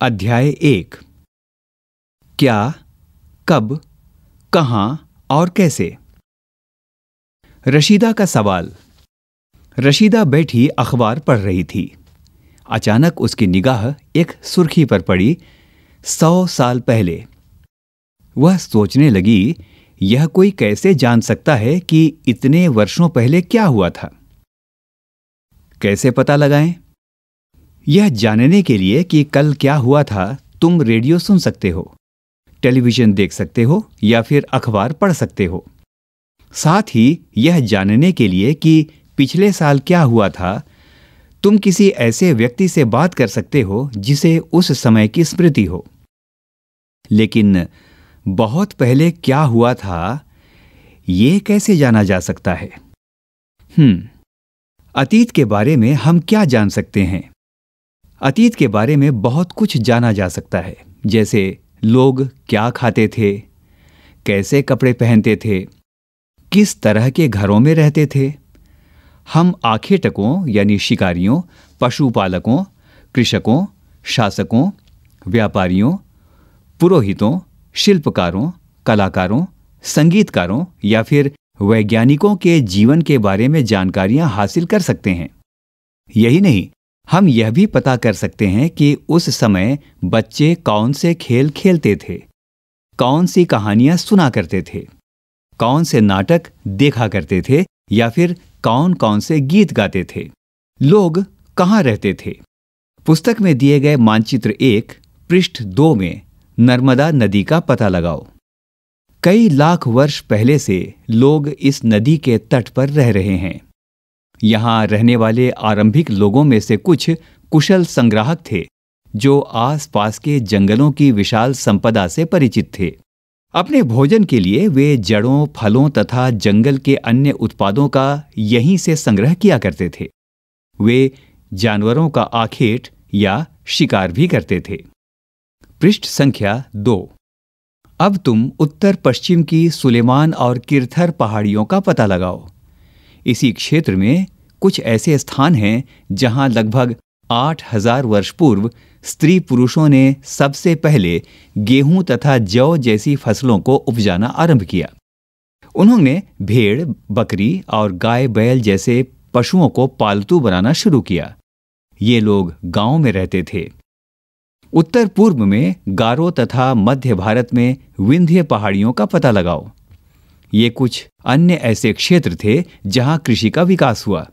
अध्याय 1। क्या, कब, कहां और कैसे। रशीदा का सवाल। रशीदा बैठी अखबार पढ़ रही थी। अचानक उसकी निगाह एक सुर्खी पर पड़ी। 100 साल पहले। वह सोचने लगी, यह कोई कैसे जान सकता है कि इतने वर्षों पहले क्या हुआ था। कैसे पता लगाएं? यह जानने के लिए कि कल क्या हुआ था, तुम रेडियो सुन सकते हो, टेलीविजन देख सकते हो या फिर अखबार पढ़ सकते हो। साथ ही यह जानने के लिए कि पिछले साल क्या हुआ था, तुम किसी ऐसे व्यक्ति से बात कर सकते हो जिसे उस समय की स्मृति हो। लेकिन बहुत पहले क्या हुआ था, ये कैसे जाना जा सकता है? अतीत के बारे में हम क्या जान सकते हैं? अतीत के बारे में बहुत कुछ जाना जा सकता है, जैसे लोग क्या खाते थे, कैसे कपड़े पहनते थे, किस तरह के घरों में रहते थे। हम आखेटकों यानी शिकारियों, पशुपालकों, कृषकों, शासकों, व्यापारियों, पुरोहितों, शिल्पकारों, कलाकारों, संगीतकारों या फिर वैज्ञानिकों के जीवन के बारे में जानकारियां हासिल कर सकते हैं। यही नहीं, हम यह भी पता कर सकते हैं कि उस समय बच्चे कौन से खेल खेलते थे, कौन सी कहानियां सुना करते थे, कौन से नाटक देखा करते थे या फिर कौन कौन से गीत गाते थे, लोग कहाँ रहते थे। पुस्तक में दिए गए मानचित्र 1 पृष्ठ 2 में नर्मदा नदी का पता लगाओ। कई लाख वर्ष पहले से लोग इस नदी के तट पर रह रहे हैं। यहाँ रहने वाले आरंभिक लोगों में से कुछ कुशल संग्राहक थे जो आसपास के जंगलों की विशाल संपदा से परिचित थे। अपने भोजन के लिए वे जड़ों, फलों तथा जंगल के अन्य उत्पादों का यहीं से संग्रह किया करते थे। वे जानवरों का आखेट या शिकार भी करते थे। पृष्ठ संख्या 2। अब तुम उत्तर पश्चिम की सुलेमान और किरथर पहाड़ियों का पता लगाओ। इसी क्षेत्र में कुछ ऐसे स्थान हैं जहां लगभग 8000 वर्ष पूर्व स्त्री पुरुषों ने सबसे पहले गेहूं तथा जौ जैसी फसलों को उपजाना आरंभ किया। उन्होंने भेड़, बकरी और गाय बैल जैसे पशुओं को पालतू बनाना शुरू किया। ये लोग गांव में रहते थे। उत्तर पूर्व में गारो तथा मध्य भारत में विंध्य पहाड़ियों का पता लगाओ। ये कुछ अन्य ऐसे क्षेत्र थे जहां कृषि का विकास हुआ।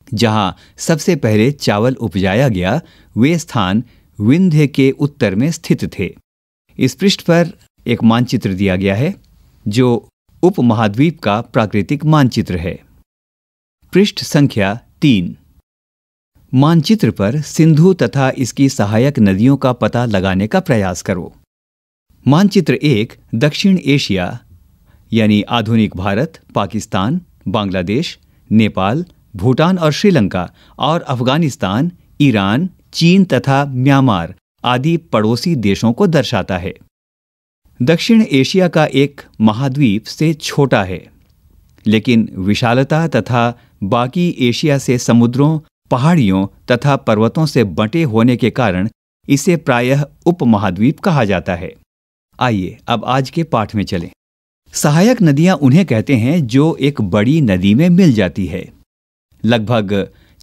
जहां सबसे पहले चावल उपजाया गया, वे स्थान विंध्य के उत्तर में स्थित थे। इस पृष्ठ पर एक मानचित्र दिया गया है जो उपमहाद्वीप का प्राकृतिक मानचित्र है। पृष्ठ संख्या 3। मानचित्र पर सिंधु तथा इसकी सहायक नदियों का पता लगाने का प्रयास करो। मानचित्र 1 दक्षिण एशिया यानी आधुनिक भारत, पाकिस्तान, बांग्लादेश, नेपाल, भूटान और श्रीलंका और अफगानिस्तान, ईरान, चीन तथा म्यांमार आदि पड़ोसी देशों को दर्शाता है। दक्षिण एशिया का एक महाद्वीप से छोटा है, लेकिन विशालता तथा बाकी एशिया से समुद्रों, पहाड़ियों तथा पर्वतों से बंटे होने के कारण इसे प्रायः उपमहाद्वीप कहा जाता है। आइए अब आज के पाठ में चलें। सहायक नदियां उन्हें कहते हैं जो एक बड़ी नदी में मिल जाती है। लगभग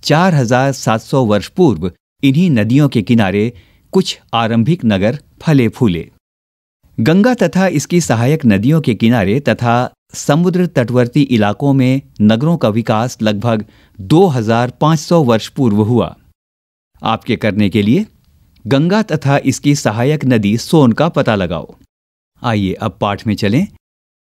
4700 वर्ष पूर्व इन्हीं नदियों के किनारे कुछ आरंभिक नगर फले फूले। गंगा तथा इसकी सहायक नदियों के किनारे तथा समुद्र तटवर्ती इलाकों में नगरों का विकास लगभग 2500 वर्ष पूर्व हुआ। आपके करने के लिए गंगा तथा इसकी सहायक नदी सोन का पता लगाओ। आइए अब पाठ में चलें।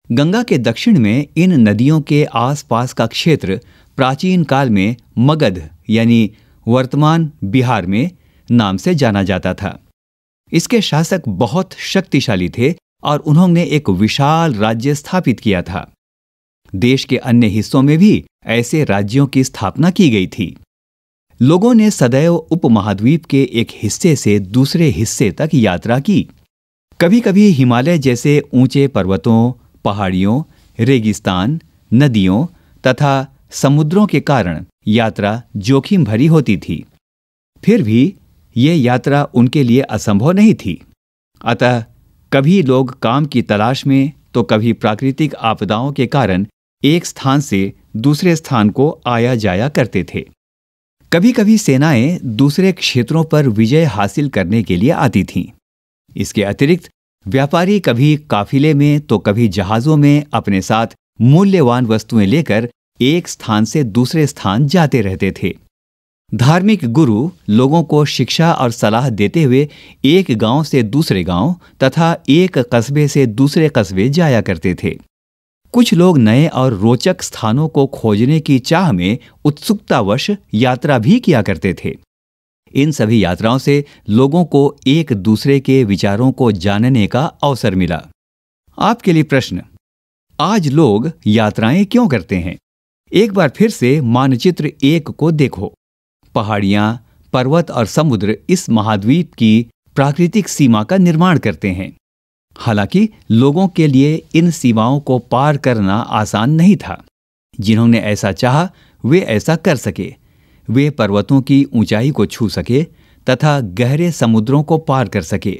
गंगा के दक्षिण में इन नदियों के आसपास का क्षेत्र प्राचीन काल में मगध यानी वर्तमान बिहार में नाम से जाना जाता था। इसके शासक बहुत शक्तिशाली थे और उन्होंने एक विशाल राज्य स्थापित किया था। देश के अन्य हिस्सों में भी ऐसे राज्यों की स्थापना की गई थी। लोगों ने सदैव उपमहाद्वीप के एक हिस्से से दूसरे हिस्से तक यात्रा की। कभी कभी हिमालय जैसे ऊंचे पर्वतों, पहाड़ियों, रेगिस्तान, नदियों तथा समुद्रों के कारण यात्रा जोखिम भरी होती थी। फिर भी ये यात्रा उनके लिए असंभव नहीं थी। अतः कभी लोग काम की तलाश में तो कभी प्राकृतिक आपदाओं के कारण एक स्थान से दूसरे स्थान को आया जाया करते थे। कभी कभी सेनाएं दूसरे क्षेत्रों पर विजय हासिल करने के लिए आती थीं। इसके अतिरिक्त व्यापारी कभी काफिले में तो कभी जहाजों में अपने साथ मूल्यवान वस्तुएं लेकर एक स्थान से दूसरे स्थान जाते रहते थे। धार्मिक गुरु लोगों को शिक्षा और सलाह देते हुए एक गांव से दूसरे गांव तथा एक कस्बे से दूसरे कस्बे जाया करते थे। कुछ लोग नए और रोचक स्थानों को खोजने की चाह में उत्सुकतावश यात्रा भी किया करते थे। इन सभी यात्राओं से लोगों को एक दूसरे के विचारों को जानने का अवसर मिला। आपके लिए प्रश्न, आज लोग यात्राएं क्यों करते हैं? एक बार फिर से मानचित्र 1 को देखो। पहाड़ियां, पर्वत और समुद्र इस महाद्वीप की प्राकृतिक सीमा का निर्माण करते हैं। हालांकि लोगों के लिए इन सीमाओं को पार करना आसान नहीं था। जिन्होंने ऐसा चाहा वे ऐसा कर सके। वे पर्वतों की ऊंचाई को छू सके तथा गहरे समुद्रों को पार कर सके।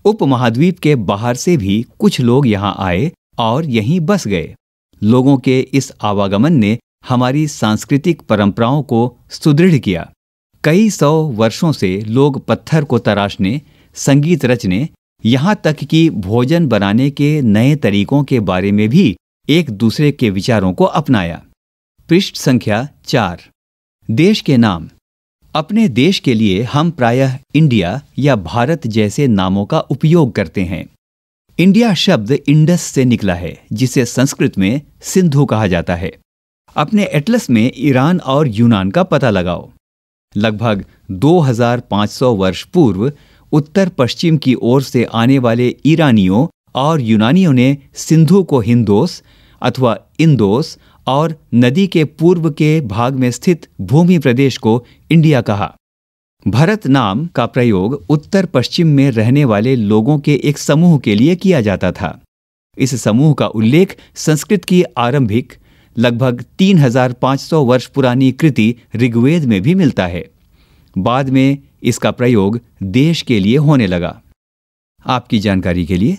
उपमहाद्वीप के बाहर से भी कुछ लोग यहाँ आए और यहीं बस गए। लोगों के इस आवागमन ने हमारी सांस्कृतिक परंपराओं को सुदृढ़ किया। कई सौ वर्षों से लोग पत्थर को तराशने, संगीत रचने, यहाँ तक कि भोजन बनाने के नए तरीकों के बारे में भी एक दूसरे के विचारों को अपनाया। पृष्ठ संख्या 4। देश के नाम। अपने देश के लिए हम प्रायः इंडिया या भारत जैसे नामों का उपयोग करते हैं। इंडिया शब्द इंडस से निकला है, जिसे संस्कृत में सिंधु कहा जाता है। अपने एटलस में ईरान और यूनान का पता लगाओ। लगभग 2500 वर्ष पूर्व उत्तर पश्चिम की ओर से आने वाले ईरानियों और यूनानियों ने सिंधु को हिंदोस अथवा इंदोस और नदी के पूर्व के भाग में स्थित भूमि प्रदेश को इंडिया कहा। भारत नाम का प्रयोग उत्तर पश्चिम में रहने वाले लोगों के एक समूह के लिए किया जाता था। इस समूह का उल्लेख संस्कृत की आरंभिक लगभग 3500 वर्ष पुरानी कृति ऋग्वेद में भी मिलता है। बाद में इसका प्रयोग देश के लिए होने लगा। आपकी जानकारी के लिए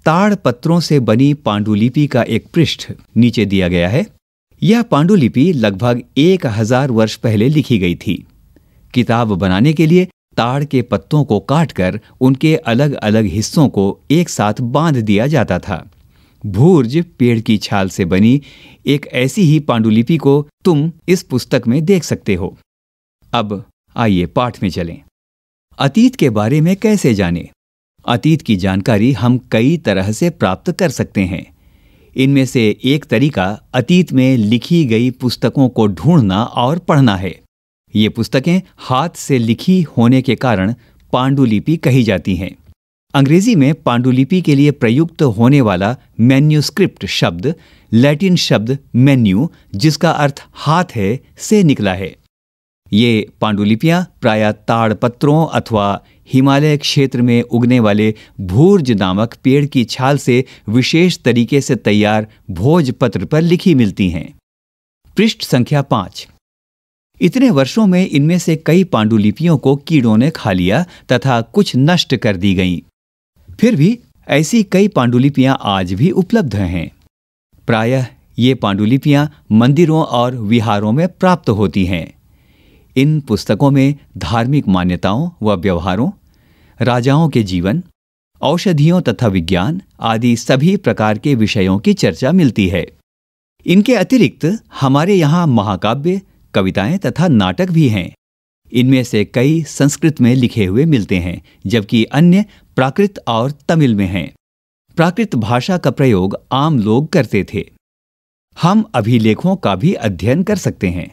ताड़ पत्रों से बनी पांडुलिपि का एक पृष्ठ नीचे दिया गया है। यह पांडुलिपि लगभग 1000 वर्ष पहले लिखी गई थी। किताब बनाने के लिए ताड़ के पत्तों को काटकर उनके अलग अलग हिस्सों को एक साथ बांध दिया जाता था। भूर्ज पेड़ की छाल से बनी एक ऐसी ही पांडुलिपि को तुम इस पुस्तक में देख सकते हो। अब आइए पाठ में चलें। अतीत के बारे में कैसे जानें? अतीत की जानकारी हम कई तरह से प्राप्त कर सकते हैं। इनमें से एक तरीका अतीत में लिखी गई पुस्तकों को ढूंढना और पढ़ना है। ये पुस्तकें हाथ से लिखी होने के कारण पांडुलिपि कही जाती हैं। अंग्रेजी में पांडुलिपि के लिए प्रयुक्त होने वाला मैन्यूस्क्रिप्ट शब्द लैटिन शब्द मेन्यू, जिसका अर्थ हाथ है, से निकला है। ये पांडुलिपियां प्रायः ताड़ पत्रों अथवा हिमालय क्षेत्र में उगने वाले भूर्ज नामक पेड़ की छाल से विशेष तरीके से तैयार भोजपत्र पर लिखी मिलती हैं। पृष्ठ संख्या 5। इतने वर्षों में इनमें से कई पांडुलिपियों को कीड़ों ने खा लिया तथा कुछ नष्ट कर दी गईं। फिर भी ऐसी कई पांडुलिपियां आज भी उपलब्ध हैं। प्रायः ये पांडुलिपियां मंदिरों और विहारों में प्राप्त होती हैं। इन पुस्तकों में धार्मिक मान्यताओं व व्यवहारों, राजाओं के जीवन, औषधियों तथा विज्ञान आदि सभी प्रकार के विषयों की चर्चा मिलती है। इनके अतिरिक्त हमारे यहाँ महाकाव्य, कविताएं तथा नाटक भी हैं। इनमें से कई संस्कृत में लिखे हुए मिलते हैं, जबकि अन्य प्राकृत और तमिल में हैं। प्राकृत भाषा का प्रयोग आम लोग करते थे। हम अभिलेखों का भी अध्ययन कर सकते हैं।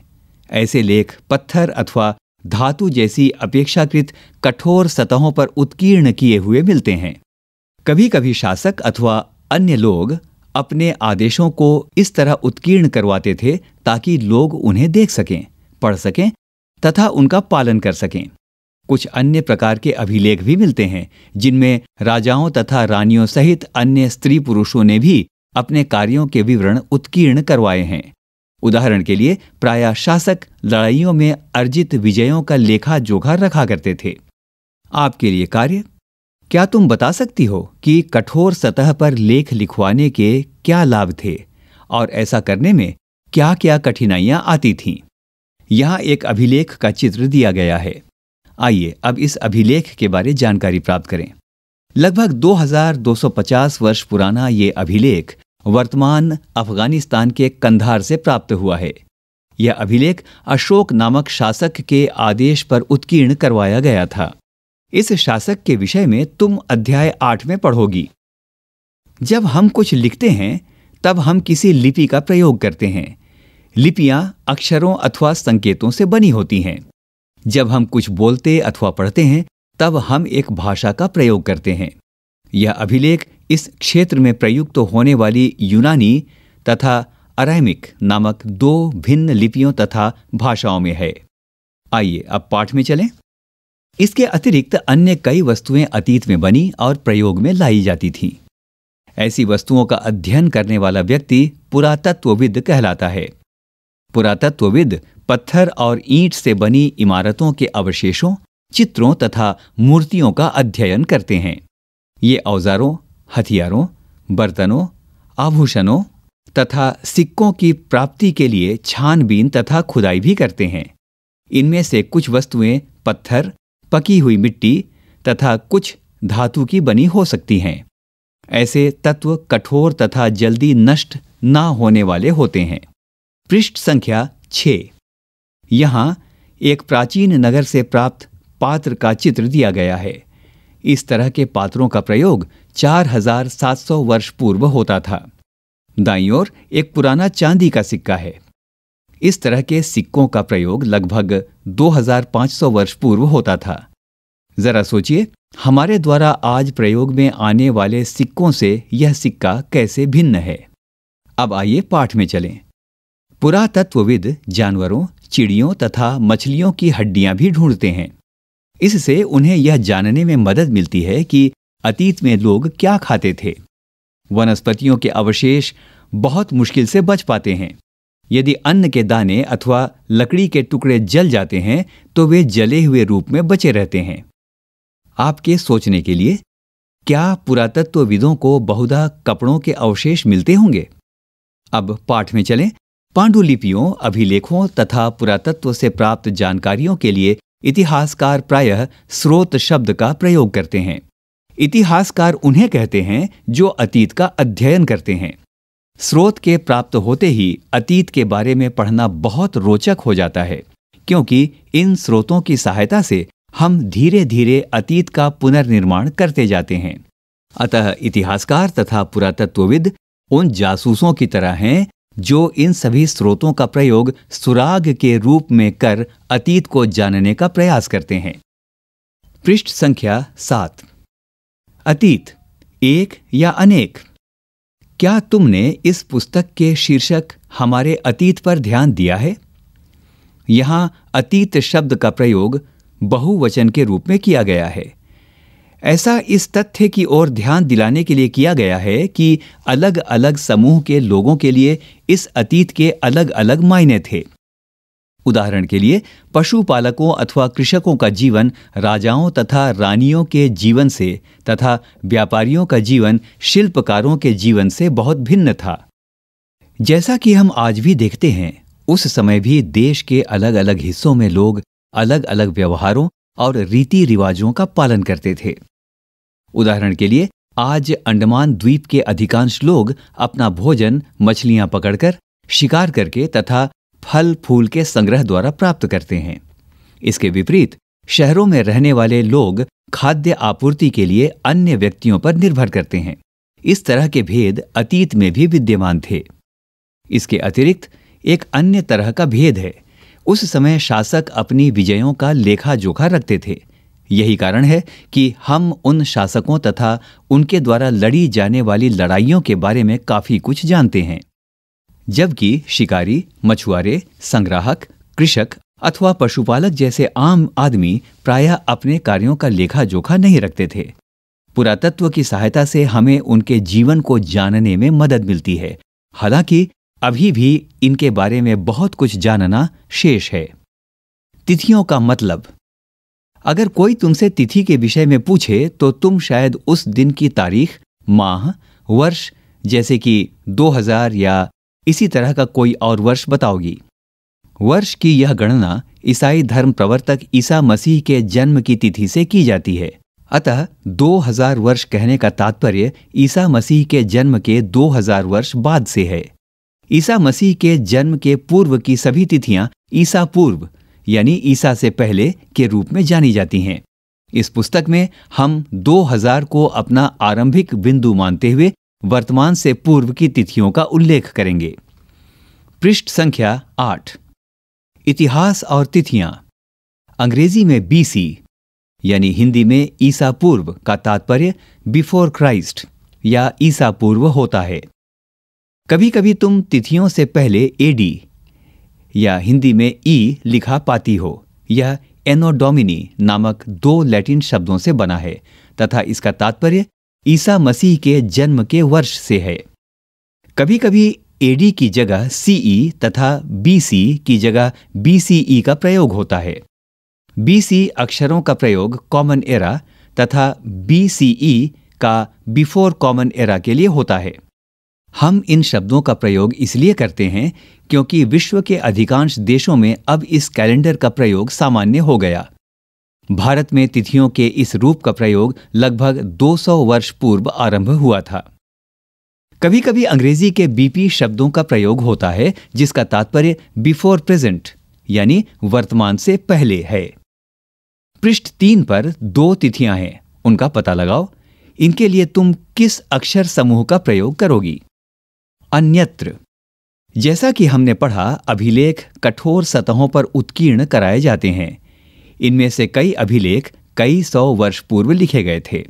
ऐसे लेख पत्थर अथवा धातु जैसी अपेक्षाकृत कठोर सतहों पर उत्कीर्ण किए हुए मिलते हैं। कभी कभी शासक अथवा अन्य लोग अपने आदेशों को इस तरह उत्कीर्ण करवाते थे ताकि लोग उन्हें देख सकें, पढ़ सकें तथा उनका पालन कर सकें। कुछ अन्य प्रकार के अभिलेख भी मिलते हैं, जिनमें राजाओं तथा रानियों सहित अन्य स्त्री पुरुषों ने भी अपने कार्यों के विवरण उत्कीर्ण करवाए हैं। उदाहरण के लिए प्रायः शासक लड़ाइयों में अर्जित विजयों का लेखा जोखा रखा करते थे। आपके लिए कार्य, क्या तुम बता सकती हो कि कठोर सतह पर लेख लिखवाने के क्या लाभ थे और ऐसा करने में क्या क्या कठिनाइयां आती थीं? यहाँ एक अभिलेख का चित्र दिया गया है। आइए अब इस अभिलेख के बारे जानकारी प्राप्त करें। लगभग 2250 वर्ष पुराना ये अभिलेख वर्तमान अफगानिस्तान के कंधार से प्राप्त हुआ है। यह अभिलेख अशोक नामक शासक के आदेश पर उत्कीर्ण करवाया गया था। इस शासक के विषय में तुम अध्याय 8 में पढ़ोगी। जब हम कुछ लिखते हैं तब हम किसी लिपि का प्रयोग करते हैं। लिपियां अक्षरों अथवा संकेतों से बनी होती हैं। जब हम कुछ बोलते अथवा पढ़ते हैं तब हम एक भाषा का प्रयोग करते हैं। यह अभिलेख इस क्षेत्र में प्रयुक्त होने वाली यूनानी तथा अरामिक नामक 2 भिन्न लिपियों तथा भाषाओं में है। आइए अब पाठ में चलें। इसके अतिरिक्त अन्य कई वस्तुएं अतीत में बनी और प्रयोग में लाई जाती थीं। ऐसी वस्तुओं का अध्ययन करने वाला व्यक्ति पुरातत्वविद कहलाता है। पुरातत्वविद पत्थर और ईंट से बनी इमारतों के अवशेषों, चित्रों तथा मूर्तियों का अध्ययन करते हैं। ये औजारों, हथियारों, बर्तनों, आभूषणों तथा सिक्कों की प्राप्ति के लिए छानबीन तथा खुदाई भी करते हैं। इनमें से कुछ वस्तुएं पत्थर, पकी हुई मिट्टी तथा कुछ धातु की बनी हो सकती हैं। ऐसे तत्व कठोर तथा जल्दी नष्ट ना होने वाले होते हैं। पृष्ठ संख्या 6। यहाँ एक प्राचीन नगर से प्राप्त पात्र का चित्र दिया गया है। इस तरह के पात्रों का प्रयोग 4700 वर्ष पूर्व होता था। दाईं ओर एक पुराना चांदी का सिक्का है। इस तरह के सिक्कों का प्रयोग लगभग 2500 वर्ष पूर्व होता था। जरा सोचिए, हमारे द्वारा आज प्रयोग में आने वाले सिक्कों से यह सिक्का कैसे भिन्न है। अब आइए पाठ में चलें। पुरातत्वविद जानवरों, चिड़ियों तथा मछलियों की हड्डियां भी ढूंढते हैं। इससे उन्हें यह जानने में मदद मिलती है कि अतीत में लोग क्या खाते थे। वनस्पतियों के अवशेष बहुत मुश्किल से बच पाते हैं। यदि अन्न के दाने अथवा लकड़ी के टुकड़े जल जाते हैं तो वे जले हुए रूप में बचे रहते हैं। आपके सोचने के लिए, क्या पुरातत्वविदों को बहुधा कपड़ों के अवशेष मिलते होंगे? अब पाठ में चलें। पांडुलिपियों, अभिलेखों तथा पुरातत्व से प्राप्त जानकारियों के लिए इतिहासकार प्रायः स्रोत शब्द का प्रयोग करते हैं। इतिहासकार उन्हें कहते हैं जो अतीत का अध्ययन करते हैं। स्रोत के प्राप्त होते ही अतीत के बारे में पढ़ना बहुत रोचक हो जाता है, क्योंकि इन स्रोतों की सहायता से हम धीरे धीरे अतीत का पुनर्निर्माण करते जाते हैं। अतः इतिहासकार तथा पुरातत्वविद उन जासूसों की तरह हैं जो इन सभी स्रोतों का प्रयोग सुराग के रूप में कर अतीत को जानने का प्रयास करते हैं। पृष्ठ संख्या 7। अतीत, एक या अनेक। क्या तुमने इस पुस्तक के शीर्षक हमारे अतीत पर ध्यान दिया है? यहाँ अतीत शब्द का प्रयोग बहुवचन के रूप में किया गया है। ऐसा इस तथ्य की ओर ध्यान दिलाने के लिए किया गया है कि अलग अलग समूह के लोगों के लिए इस अतीत के अलग अलग मायने थे। उदाहरण के लिए, पशुपालकों अथवा कृषकों का जीवन राजाओं तथा रानियों के जीवन से तथा व्यापारियों का जीवन शिल्पकारों के जीवन से बहुत भिन्न था। जैसा कि हम आज भी देखते हैं, उस समय भी देश के अलग अलग हिस्सों में लोग अलग अलग व्यवहारों और रीति रिवाजों का पालन करते थे। उदाहरण के लिए, आज अंडमान द्वीप के अधिकांश लोग अपना भोजन मछलियां पकड़कर, शिकार करके तथा फल फूल के संग्रह द्वारा प्राप्त करते हैं। इसके विपरीत शहरों में रहने वाले लोग खाद्य आपूर्ति के लिए अन्य व्यक्तियों पर निर्भर करते हैं। इस तरह के भेद अतीत में भी विद्यमान थे। इसके अतिरिक्त एक अन्य तरह का भेद है। उस समय शासक अपनी विजयों का लेखा जोखा रखते थे। यही कारण है कि हम उन शासकों तथा उनके द्वारा लड़ी जाने वाली लड़ाइयों के बारे में काफी कुछ जानते हैं, जबकि शिकारी, मछुआरे, संग्राहक, कृषक अथवा पशुपालक जैसे आम आदमी प्रायः अपने कार्यों का लेखा जोखा नहीं रखते थे। पुरातत्व की सहायता से हमें उनके जीवन को जानने में मदद मिलती है। हालांकि अभी भी इनके बारे में बहुत कुछ जानना शेष है। तिथियों का मतलब। अगर कोई तुमसे तिथि के विषय में पूछे तो तुम शायद उस दिन की तारीख, माह, वर्ष जैसे कि 2000 या इसी तरह का कोई और वर्ष बताओगी। वर्ष की यह गणना ईसाई धर्म प्रवर्तक ईसा मसीह के जन्म की तिथि से की जाती है। अतः 2000 वर्ष कहने का तात्पर्य ईसा मसीह के जन्म के 2000 वर्ष बाद से है। ईसा मसीह के जन्म के पूर्व की सभी तिथियां ईसा पूर्व यानी ईसा से पहले के रूप में जानी जाती हैं। इस पुस्तक में हम 2000 को अपना आरंभिक बिंदु मानते हुए वर्तमान से पूर्व की तिथियों का उल्लेख करेंगे। पृष्ठ संख्या 8। इतिहास और तिथियां। अंग्रेजी में बीसी यानी हिंदी में ईसा पूर्व का तात्पर्य बिफोर क्राइस्ट या ईसा पूर्व होता है। कभी कभी तुम तिथियों से पहले एडी या हिंदी में ई लिखा पाती हो। यह एनो डोमिनी नामक 2 लैटिन शब्दों से बना है तथा इसका तात्पर्य ईसा मसीह के जन्म के वर्ष से है। कभी कभी एडी की जगह सीई तथा बीसी की जगह बीसीई का प्रयोग होता है। बीसी अक्षरों का प्रयोग कॉमन एरा तथा बीसीई का बिफोर कॉमन एरा के लिए होता है। हम इन शब्दों का प्रयोग इसलिए करते हैं क्योंकि विश्व के अधिकांश देशों में अब इस कैलेंडर का प्रयोग सामान्य हो गया। भारत में तिथियों के इस रूप का प्रयोग लगभग 200 वर्ष पूर्व आरंभ हुआ था। कभी कभी अंग्रेजी के बीपी शब्दों का प्रयोग होता है जिसका तात्पर्य बिफोर प्रेजेंट यानी वर्तमान से पहले है। पृष्ठ 3 पर 2 तिथियां हैं, उनका पता लगाओ। इनके लिए तुम किस अक्षर समूह का प्रयोग करोगी? अन्यत्र। जैसा कि हमने पढ़ा, अभिलेख कठोर सतहों पर उत्कीर्ण कराए जाते हैं। इनमें से कई अभिलेख कई 100 वर्ष पूर्व लिखे गए थे।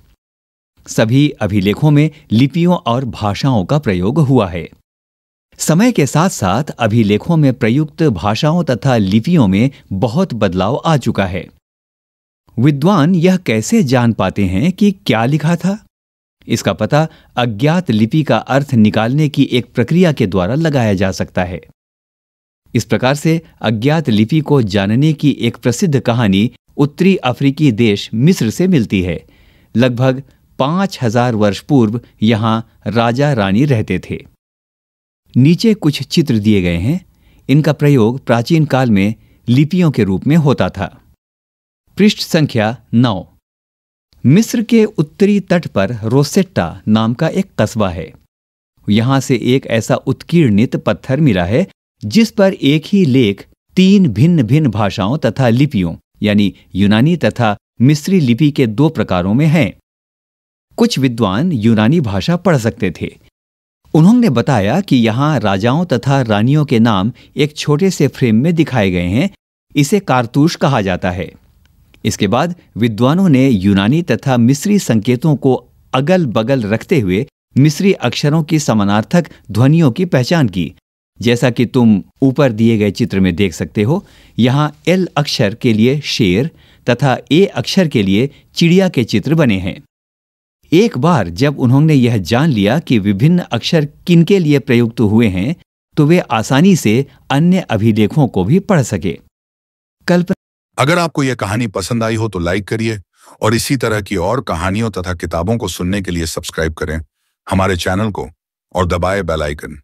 सभी अभिलेखों में लिपियों और भाषाओं का प्रयोग हुआ है। समय के साथ साथ अभिलेखों में प्रयुक्त भाषाओं तथा लिपियों में बहुत बदलाव आ चुका है। विद्वान यह कैसे जान पाते हैं कि क्या लिखा था? इसका पता अज्ञात लिपि का अर्थ निकालने की एक प्रक्रिया के द्वारा लगाया जा सकता है। इस प्रकार से अज्ञात लिपि को जानने की एक प्रसिद्ध कहानी उत्तरी अफ्रीकी देश मिस्र से मिलती है। लगभग 5000 वर्ष पूर्व यहां राजा रानी रहते थे। नीचे कुछ चित्र दिए गए हैं। इनका प्रयोग प्राचीन काल में लिपियों के रूप में होता था। पृष्ठ संख्या 9। मिस्र के उत्तरी तट पर रोसेट्टा नाम का एक कस्बा है। यहां से एक ऐसा उत्कीर्णित पत्थर मिला है जिस पर एक ही लेख 3 भिन्न भिन्न भाषाओं तथा लिपियों यानी यूनानी तथा मिस्री लिपि के 2 प्रकारों में है। कुछ विद्वान यूनानी भाषा पढ़ सकते थे। उन्होंने बताया कि यहाँ राजाओं तथा रानियों के नाम एक छोटे से फ्रेम में दिखाए गए हैं। इसे कारतूस कहा जाता है। इसके बाद विद्वानों ने यूनानी तथा मिस्री संकेतों को अगल बगल रखते हुए मिस्री अक्षरों की समानार्थक ध्वनियों की पहचान की। जैसा कि तुम ऊपर दिए गए चित्र में देख सकते हो, यहाँ एल अक्षर के लिए शेर तथा ए अक्षर के लिए चिड़िया के चित्र बने हैं। एक बार जब उन्होंने यह जान लिया कि विभिन्न अक्षर किनके लिए प्रयुक्त हुए हैं, तो वे आसानी से अन्य अभिलेखों को भी पढ़ सके। कल्पना। अगर आपको यह कहानी पसंद आई हो तो लाइक करिए और इसी तरह की और कहानियों तथा किताबों को सुनने के लिए सब्सक्राइब करें हमारे चैनल को और दबाएं बेल आइकन।